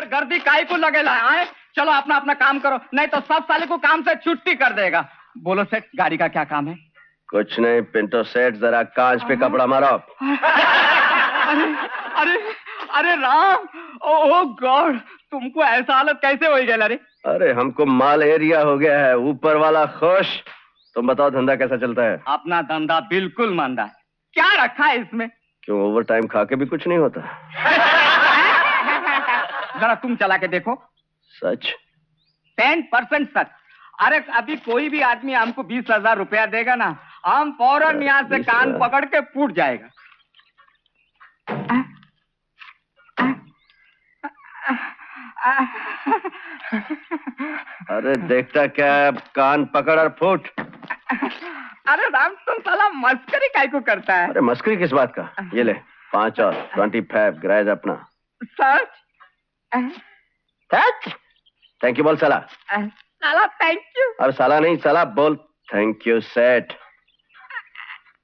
गर्दी काई को लगेला आए। चलो अपना अपना काम करो, नहीं तो सब साले को काम से छुट्टी कर देगा। बोलो सेठ, गाड़ी का क्या काम है? कुछ नहीं पिंटो सेठ, जरा कांच पे कपड़ा मारो। अरे अरे अरे राम, ओ गॉड, तुमको ऐसा हालत कैसे हो गया रे? अरे हमको माल एरिया हो गया है, ऊपर वाला खुश। तुम बताओ धंधा कैसा चलता है? अपना धंधा बिल्कुल मंदा है। क्या रखा है इसमें? क्यों, ओवर टाइम खा के भी कुछ नहीं होता? जरा तुम चला के देखो। सच? 10% सच। अरे अभी कोई भी आदमी हमको 20,000 रुपया देगा ना, हम फौरन यहाँ से कान पकड़ के फूट जाएगा। अरे देखता क्या, कान पकड़ और फूट। अरे राम, तुम साला मस्करी काय को करता है? अरे मस्करी किस बात का? ये ले 5 और 25 ग्राज अपना। सच? सच? थैंक यू बोल साला। साला थैंक यू। अब साला नहीं, साला बोल थैंक यू सेठ।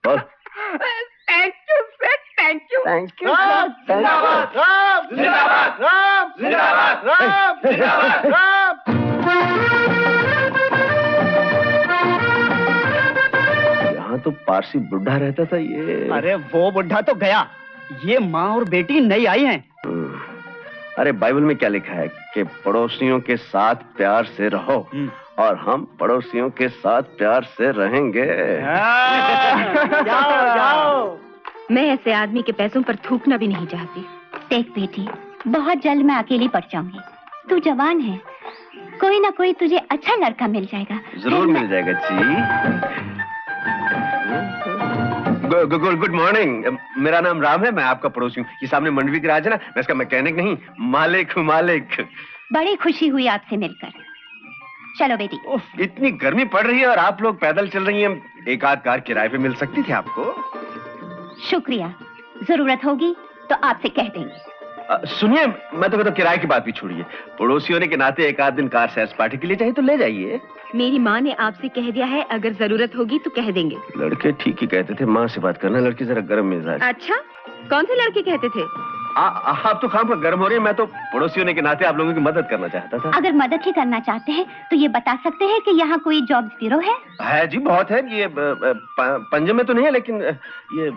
बोल थैंक यू सेठ, थैंक यू। Thank you. जिंदाबाद राम, जिंदाबाद राम, जिंदाबाद राम, जिंदाबाद राम। यहाँ तो पारसी बुढ़ा रहता था ये। अरे वो बुढ़ा तो गया, ये माँ और बेटी नई आई हैं। अरे बाइबल में क्या लिखा है कि पड़ोसियों के साथ प्यार से रहो, और हम पड़ोसियों के साथ प्यार से रहेंगे। जाओ जाओ। मैं ऐसे आदमी के पैसों पर थूकना भी नहीं चाहती। देख बेटी, बहुत जल्द मैं अकेली पड़ जाऊंगी। तू जवान है, कोई ना कोई तुझे अच्छा लड़का मिल जाएगा। जरूर मिल जाएगा जी। गुड मॉर्निंग, मेरा नाम राम है, मैं आपका पड़ोसी हूँ। ये सामने मंडवी गैराज है ना, मैं इसका मैकेनिक नहीं, मालिक हूँ, मालिक। बड़ी खुशी हुई आपसे मिलकर। चलो बेटी। इतनी गर्मी पड़ रही है और आप लोग पैदल चल रही हैं, एक आध कार किराए पे मिल सकती थी आपको। शुक्रिया, जरूरत होगी तो आपसे कह देंगे। सुनिए, मैं तो कहता हूँ किराए की बात भी छोड़िए, पड़ोसी होने के नाते एक आध दिन कार सैर सपाटे के लिए चाहिए तो ले जाइए। मेरी माँ ने आपसे कह दिया है, अगर जरूरत होगी तो कह देंगे। लड़के ठीक ही कहते थे, माँ से बात करना, लड़की जरा गर्म मिजाज। अच्छा, कौन से लड़के कहते थे? आप तो खाम गर्म हो रही है, मैं तो पड़ोसी होने के नाते आप लोगों की मदद करना चाहता था। अगर मदद ही करना चाहते हैं तो ये बता सकते हैं कि यहाँ कोई जॉब ब्यूरो है? है जी, बहुत है। ये पंजाब में तो नहीं है, लेकिन ये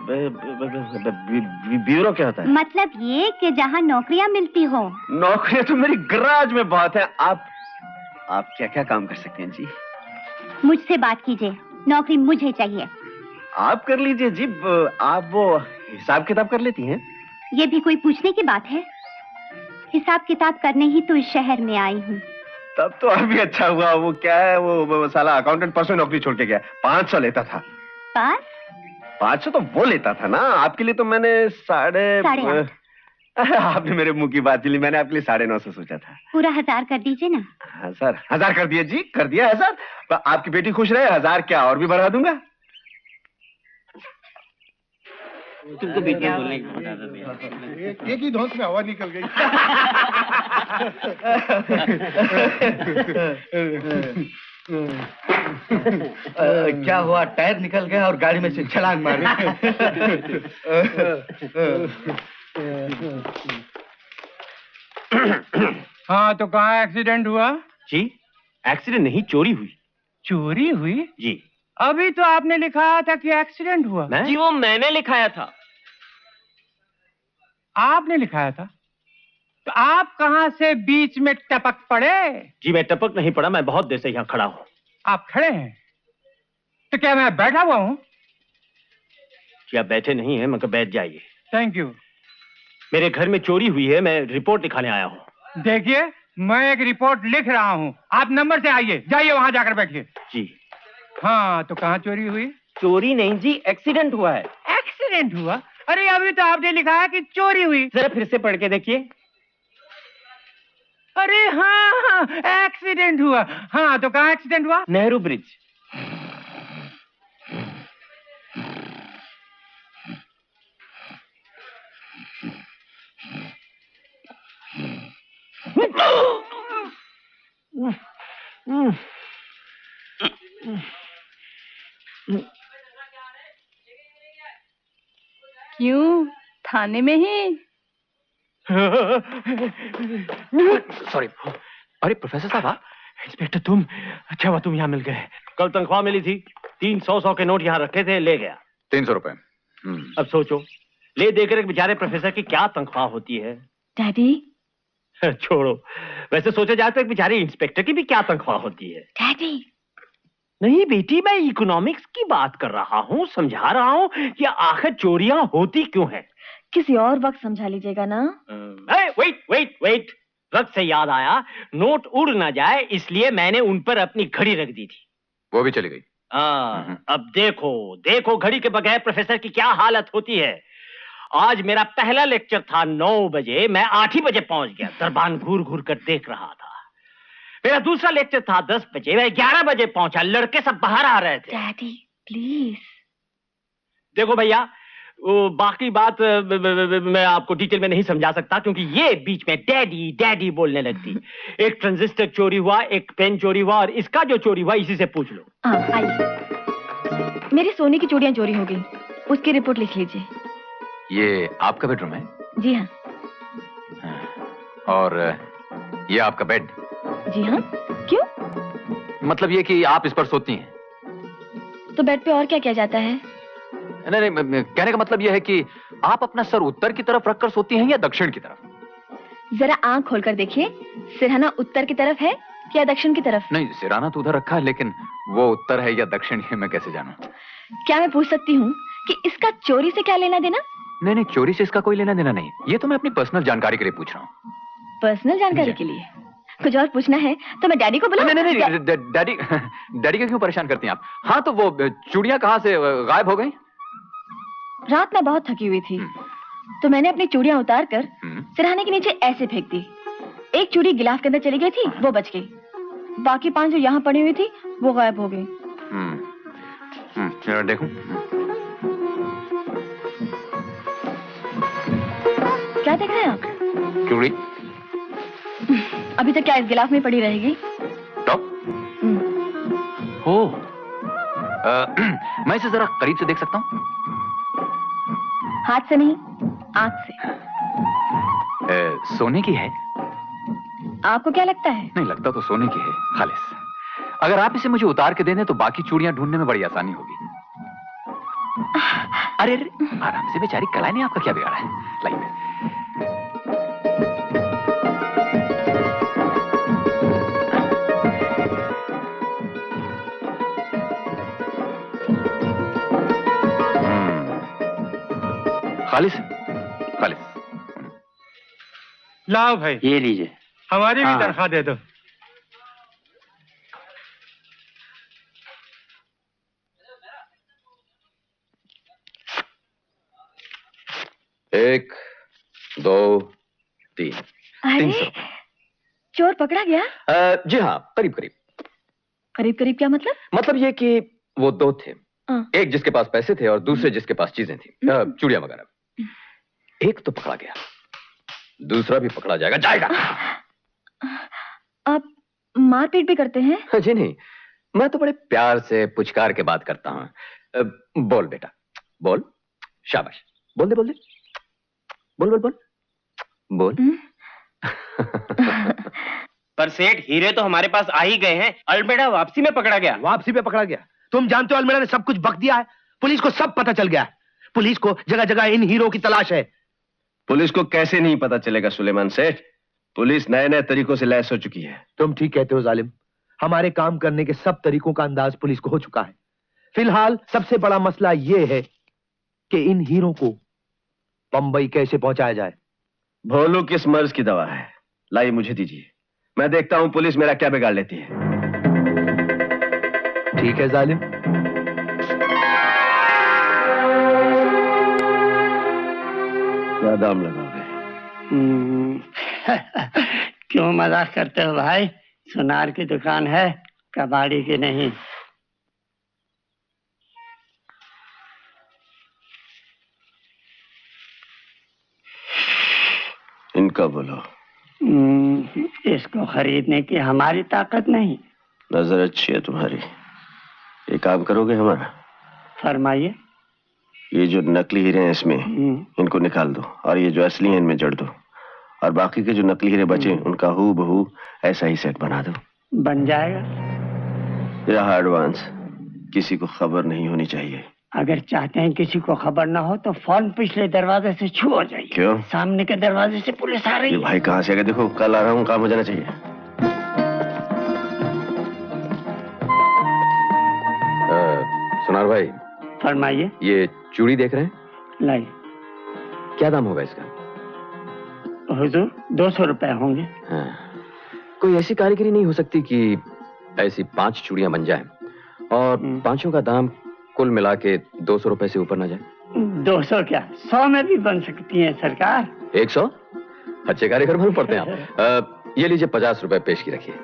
ब्यूरो क्या होता है? मतलब ये कि जहाँ नौकरियाँ मिलती हो। नौकरियाँ तो मेरी गैराज में बहुत है। आप क्या क्या काम कर सकते हैं जी? मुझसे बात कीजिए, नौकरी मुझे चाहिए। आप कर लीजिए जी। आप वो हिसाब किताब कर लेती हैं? ये भी कोई पूछने की बात है? हिसाब किताब करने ही तो इस शहर में आई हूँ। तब तो अभी अच्छा हुआ। वो क्या है, वो साला अकाउंटेंट परसों नौकरी छोड़ के गया। 500 लेता था। 500 तो वो लेता था ना, आपके लिए तो मैंने साढ़े आपने मेरे मुंह की बात ली, मैंने आपके लिए 950 सोचा था। पूरा 1000 कर दीजिए ना। 1000 कर दिया जी, कर दिया 1000। आपकी बेटी खुश रहे, 1000 क्या और भी बढ़ा दूंगा। तुमको बीच में बोलने की बता दो। एक ही धौंस में हवा निकल गई। क्या हुआ, टायर निकल गया और गाड़ी में से छलांग मारी। हाँ, तो कहाँ एक्सीडेंट हुआ? जी एक्सीडेंट नहीं, चोरी हुई। चोरी हुई? जी। अभी तो आपने लिखाया था कि एक्सीडेंट हुआ। जी वो मैंने लिखाया था। आपने लिखाया था? तो आप कहाँ से बीच में टपक पड़े? जी मैं टपक नहीं पड़ा, मैं बहुत देर से यहाँ खड़ा हूँ। आप खड़े हैं तो क्या मैं बैठा हुआ हूँ? जी आप बैठे नहीं हैं, मगर बैठ जाइए। Thank you. मेरे घर में चोरी हुई है, मैं रिपोर्ट लिखाने आया हूँ। देखिए, मैं एक रिपोर्ट लिख रहा हूँ, आप नंबर से आइए, जाइए वहां जाकर बैठिए। जी। हाँ, तो कहाँ चोरी हुई? चोरी नहीं जी, एक्सीडेंट हुआ है। एक्सीडेंट हुआ? अरे अभी तो आपने लिखा है कि चोरी हुई। जरा फिर से पढ़ के देखिए। अरे हाँ, एक्सीडेंट हुआ। हाँ, तो कहाँ एक्सीडेंट हुआ? नेहरू ब्रिज। क्यों, थाने में ही? सॉरी। अरे प्रोफेसर साहब आप? इंस्पेक्टर तुम, अच्छा हुआ तुम यहाँ मिल गए। कल तनख्वाह मिली थी, 300 के नोट यहाँ रखे थे, ले गया। 300 रुपए। अब सोचो, ले देकर एक बेचारे प्रोफेसर की क्या तनख्वाह होती है। डैडी। छोड़ो, वैसे सोचा जाए तो एक बेचारे इंस्पेक्टर की भी क्या तनख्वाह होती है। डैडी। नहीं बेटी, मैं इकोनॉमिक्स की बात कर रहा हूँ, समझा रहा हूँ कि आखिर चोरियां होती क्यों हैं। किसी और वक्त समझा लीजिएगा ना। वेट, वक्त से याद आया, नोट उड़ ना जाए इसलिए मैंने उन पर अपनी घड़ी रख दी थी। वो भी चली गई। अब देखो घड़ी के बगैर प्रोफेसर की क्या हालत होती है। आज मेरा पहला लेक्चर था 9 बजे, मैं 8 ही बजे पहुंच गया। दरबान घूर घूर कर देख रहा था। मेरा दूसरा लेक्चर था 10 बजे, मैं 11 बजे पहुंचा। लड़के सब बाहर आ रहे थे। Daddy please. देखो भैया, बाकी बात मैं आपको डिटेल में नहीं समझा सकता क्योंकि ये बीच में डैडी डैडी बोलने लगती। एक ट्रांजिस्टर चोरी हुआ, एक पेन चोरी हुआ, और इसका जो चोरी हुआ इसी से पूछ लो। आइए, मेरे सोने की चूड़ियां चोरी हो गई, उसकी रिपोर्ट लिख लीजिए। ये आपका बेडरूम है? जी हाँ। और ये आपका बेड? जी हाँ। क्यों? मतलब ये कि आप इस पर सोती हैं। तो बेड पे और क्या किया जाता है? नहीं, कहने का मतलब यह है कि आप अपना सर उत्तर की तरफ रखकर सोती हैं या दक्षिण की तरफ? जरा आंख खोलकर देखिए, सिरहाना उत्तर की तरफ है या दक्षिण की तरफ? नहीं, सिरहाना तो उधर रखा है, लेकिन वो उत्तर है या दक्षिण है मैं कैसे जानूं? क्या मैं पूछ सकती हूँ कि इसका चोरी से क्या लेना देना? नहीं, चोरी से इसका कोई लेना देना नहीं। ये तो मैं अपनी पर्सनल जानकारी के लिए पूछ रहा हूँ। पर्सनल जानकारी के लिए? कुछ और पूछना है तो मैं डैडी को बुलाऊं? नहीं, डैडी को क्यों परेशान करती हैं आप? हाँ, तो वो चूड़ियां कहाँ से गायब हो गई? रात में बहुत थकी हुई थी तो मैंने अपनी चूड़ियां उतार कर सिरहाने के नीचे ऐसे फेंक दी। एक चूड़ी गिलाफ के अंदर चली गई थी, वो बच गई। बाकी 5 जो यहाँ पड़ी हुई थी वो गायब हो गई। देखूं? क्या देख रहे हैं आप? चूड़ी। अभी तक क्या इस गिलाफ में पड़ी रहेगी? टॉप? हो। मैं इसे जरा करीब से देख सकता हूँ? हाथ से नहीं, आंख से। सोने की है? आपको क्या लगता है? नहीं, लगता तो सोने की है, खालिस। अगर आप इसे मुझे उतार के दे दें तो बाकी चूड़ियां ढूंढने में बड़ी आसानी होगी। अरे आराम से, बेचारी कलाई ने आपका क्या बिगाड़ा है? लाइए। खालिस। लाओ भाई, ये लीजिए। हमारी भी तनख्वाह दे दो। एक, 2, 3। अरे, चोर पकड़ा गया? जी हाँ, करीब करीब। करीब करीब क्या मतलब? मतलब ये कि वो 2 थे। एक जिसके पास पैसे थे और दूसरे जिसके पास चीजें थी, चूड़ियां वगैरह। एक तो पकड़ा गया, दूसरा भी पकड़ा जाएगा। आप मारपीट भी करते हैं? जी नहीं, मैं तो बड़े प्यार से पुचकार के बात करता हूँ। बोल बेटा, बोल। शाबाश, बोल दे। बोल। पर सेठ, हीरे तो हमारे पास आ ही गए हैं, अलमेड़ा वापसी में पकड़ा गया। वापसी पे पकड़ा गया? तुम जानते हो अलमेड़ा ने सब कुछ बक दिया है। पुलिस को सब पता चल गया है। पुलिस को जगह जगह इन हीरो की तलाश है। पुलिस को कैसे नहीं पता चलेगा सुलेमान सेठ? पुलिस नए नए तरीकों से लैस हो चुकी है। तुम ठीक कहते हो जालिम। हमारे काम करने के सब तरीकों का अंदाज पुलिस को हो चुका है। फिलहाल सबसे बड़ा मसला यह है कि इन हीरो को बंबई कैसे पहुंचाया जाए। भोलू किस मर्ज की दवा है? लाइए मुझे दीजिए, मैं देखता हूं पुलिस मेरा क्या बिगाड़ लेती है। ठीक है जालिम। क्या दाम लगाओगे? क्यों मजाक करते हो भाई? सुनार की दुकान है, कबाड़ी की नहीं। इनका बोलो। इसको खरीदने की हमारी ताकत नहीं। नजर अच्छी है तुम्हारी। ये काम करोगे हमारा? फरमाइए। ये जो नकली हीरे हैं इसमें, इनको निकाल दो और ये जो असली हैं इनमें जड़ दो। और बाकी के जो नकली हीरे बचे उनका हूबहू ऐसा ही सेट बना दो। बन जाएगा। रहा एडवांस, किसी को खबर नहीं होनी चाहिए। अगर चाहते हैं किसी को खबर ना हो तो फोन पिछले दरवाजे से छू हो जाइए। क्यों? सामने के दरवाजे से पुलिस आ रही ये है। भाई कहाँ से आ गया? देखो कल आ रहा हूँ, काम हो जाना चाहिए। सुनार भाई, फरमाइए। ये चूड़ी देख रहे हैं? लाई। क्या दाम होगा इसका? हुजूर 200 रुपए होंगे। हाँ। कोई ऐसी कारीगरी नहीं हो सकती कि ऐसी 5 चूड़ियां बन जाएं और पांचों का दाम कुल मिला के 200 रुपए से ऊपर ना जाए? 200 क्या, 100 में भी बन सकती है सरकार। 100? अच्छे कारीगर मालूम पड़ते हैं आप। ये लीजिए 50 रुपए पेश की रखिए।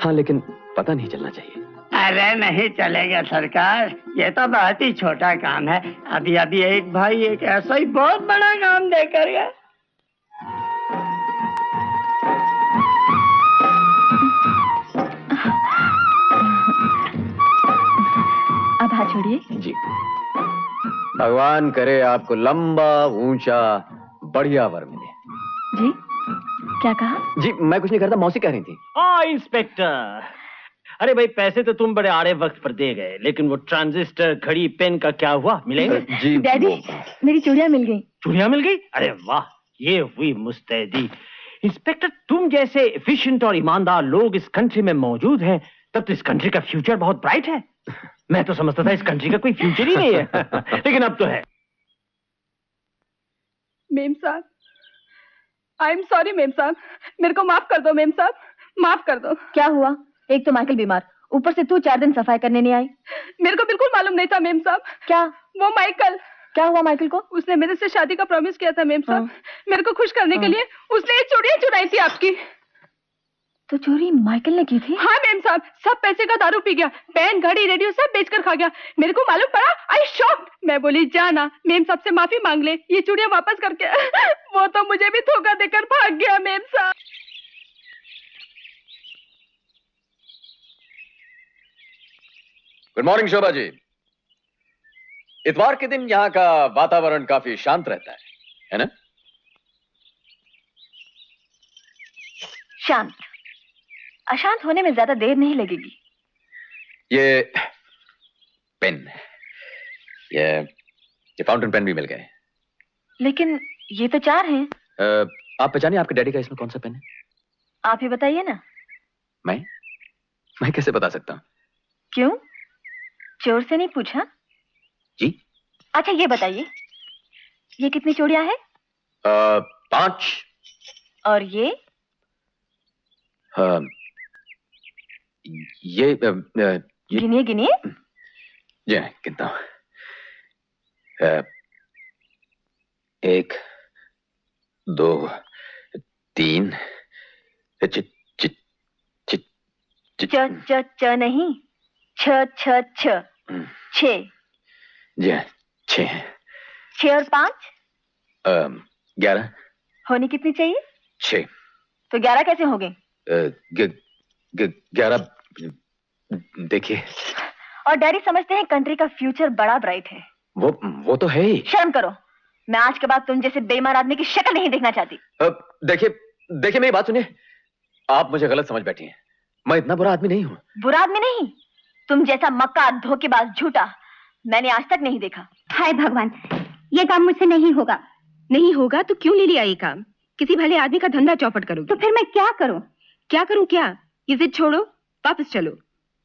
हाँ, लेकिन पता नहीं चलना चाहिए। अरे नहीं चलेगा सरकार, ये तो बहुत ही छोटा काम है। अभी अभी एक भाई एक ऐसा ही बहुत बड़ा काम देकर गया। अब हाथ छोड़िए। जी। भगवान करे आपको लंबा ऊंचा बढ़िया वर मिले। जी क्या कहा? जी मैं कुछ नहीं करता, मौसी कह रही थी। इंस्पेक्टर, अरे भाई पैसे तो तुम बड़े आड़े वक्त पर दे गए, लेकिन वो ट्रांजिस्टर घड़ी पेन का क्या हुआ? मिलेंगे? जी डैडी, मेरी चूड़ियां मिल गई। चूड़ियां मिल गई? अरे वाह, ये हुई मुस्तैदी। इंस्पेक्टर, तुम जैसे एफिशिएंट और ईमानदार लोग इस कंट्री में मौजूद हैं, तब तो इस कंट्री का फ्यूचर बहुत ब्राइट है। मैं तो समझता था इस कंट्री का कोई फ्यूचर ही नहीं है लेकिन अब तो है। मेम साहब, आई एम सॉरी मेम साहब, मेरे को माफ कर दो मेम साहब, माफ कर दो। क्या हुआ? एक तो माइकल बीमार, ऊपर से तू 4 दिन सफाई करने नहीं आई। मेरे को बिल्कुल मालूम नहीं था मेम साहब। क्या? वो माइकल। क्या हुआ माइकल को? उसने मेरे से शादी का प्रॉमिस किया था मेम साहब। मेरे को खुश करने के लिए उसने ये चूड़ियां चुराई थी आपकी। तो चोरी माइकल ने की थी? हाँ मेम साहब, सब पैसे का दारू पी गया, पेन घड़ी रेडियो सब बेचकर खा गया। मेरे को मालूम पड़ा, आई शॉक्ड। मैं बोली जाना मेम साहब से माफी मांग ले, ये चूड़ियां वापस करके। वो तो मुझे भी धोखा देकर भाग गया मेम साहब। Good morning Shobha ji. इतवार के दिन यहाँ का वातावरण काफी शांत रहता है ना? शांत? अशांत होने में ज्यादा देर नहीं लगेगी। ये पेन, ये फाउंटेन पेन भी मिल गए। लेकिन ये तो 4 हैं। आप पहचानिए आपके डैडी का इसमें कौन सा पेन है? आप ही बताइए ना। मैं कैसे बता सकता हूँ? क्यों? चोर से नहीं पूछा? जी। अच्छा ये बताइए, ये कितनी चूड़ियां हैं? 5। और ये गिनिए गिनिए। जी गिनता हूँ। 1 2 3 च नहीं, 6 जी 6 और 5 11 होनी कितनी चाहिए? 6। तो 11 कैसे हो गए? 11 देखिए। और डैडी समझते हैं कंट्री का फ्यूचर बड़ा ब्राइट है। वो तो है ही। शर्म करो, मैं आज के बाद तुम जैसे बेईमान आदमी की शक्ल नहीं देखना चाहती। देखिए मेरी बात सुनिए, आप मुझे गलत समझ बैठी हैं। मैं इतना बुरा आदमी नहीं हूँ। बुरा आदमी नहीं, तुम जैसा मक्का धोखेबाज झूठा मैंने आज तक नहीं देखा। हाय भगवान, ये काम मुझसे नहीं होगा। नहीं होगा तो क्यों ले लिया ये काम? किसी भले आदमी का धंधा चौपट करोगे तो फिर मैं क्या करूं? क्या करूं क्या? ये जिद छोड़ो, वापस चलो।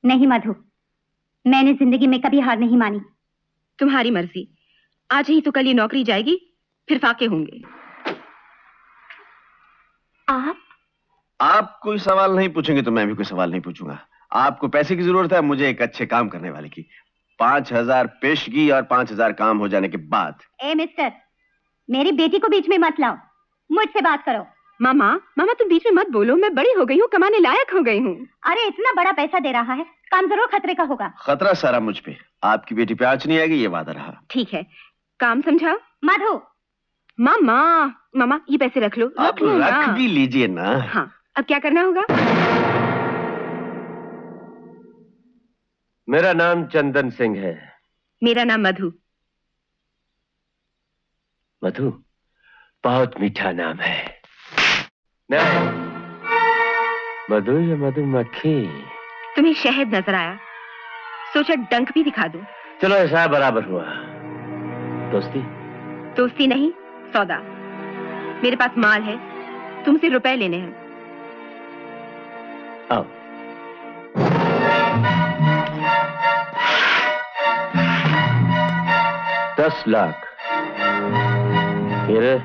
नहीं मधु, मैंने जिंदगी में कभी हार नहीं मानी। तुम्हारी मर्जी, आज ही तो कल ये नौकरी जाएगी, फिर फाके होंगे। आप कोई सवाल नहीं पूछेंगे तो मैं भी कोई सवाल नहीं पूछूंगा। आपको पैसे की जरूरत है, मुझे एक अच्छे काम करने वाले की। 5000 पेशगी और 5000 काम हो जाने के बाद। ए मिस्टर, मेरी बेटी को बीच में मत लाओ, मुझसे बात करो। मामा तुम बीच में मत बोलो, मैं बड़ी हो गई हूँ, कमाने लायक हो गई हूँ। अरे इतना बड़ा पैसा दे रहा है, काम जरूर खतरे का होगा। खतरा सारा मुझ पे, आपकी बेटी पे आंच नहीं आएगी, ये वादा रहा। ठीक है, काम समझाओ। मधु। मामा ये पैसे रख लो। आप रख भी लीजिए ना। हाँ, अब क्या करना होगा? मेरा नाम चंदन सिंह है। मेरा नाम मधु। मधु बहुत मीठा नाम है। नहीं, मधु या मधुमक्खी? तुम्हें शहद नजर आया, सोचा डंक भी दिखा दूं। चलो ऐसा बराबर हुआ। दोस्ती? दोस्ती नहीं, सौदा। मेरे पास माल है, तुमसे रुपए लेने हैं। आओ। $10 लाख। मेरे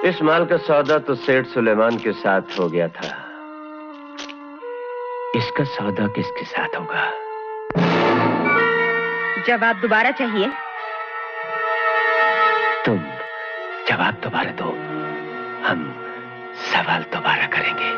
इस माल का सौदा तो सेठ सुलेमान के साथ हो गया था, इसका सौदा किसके साथ होगा? जवाब दोबारा चाहिए? तुम जवाब दोबारा दो, हम सवाल दोबारा करेंगे।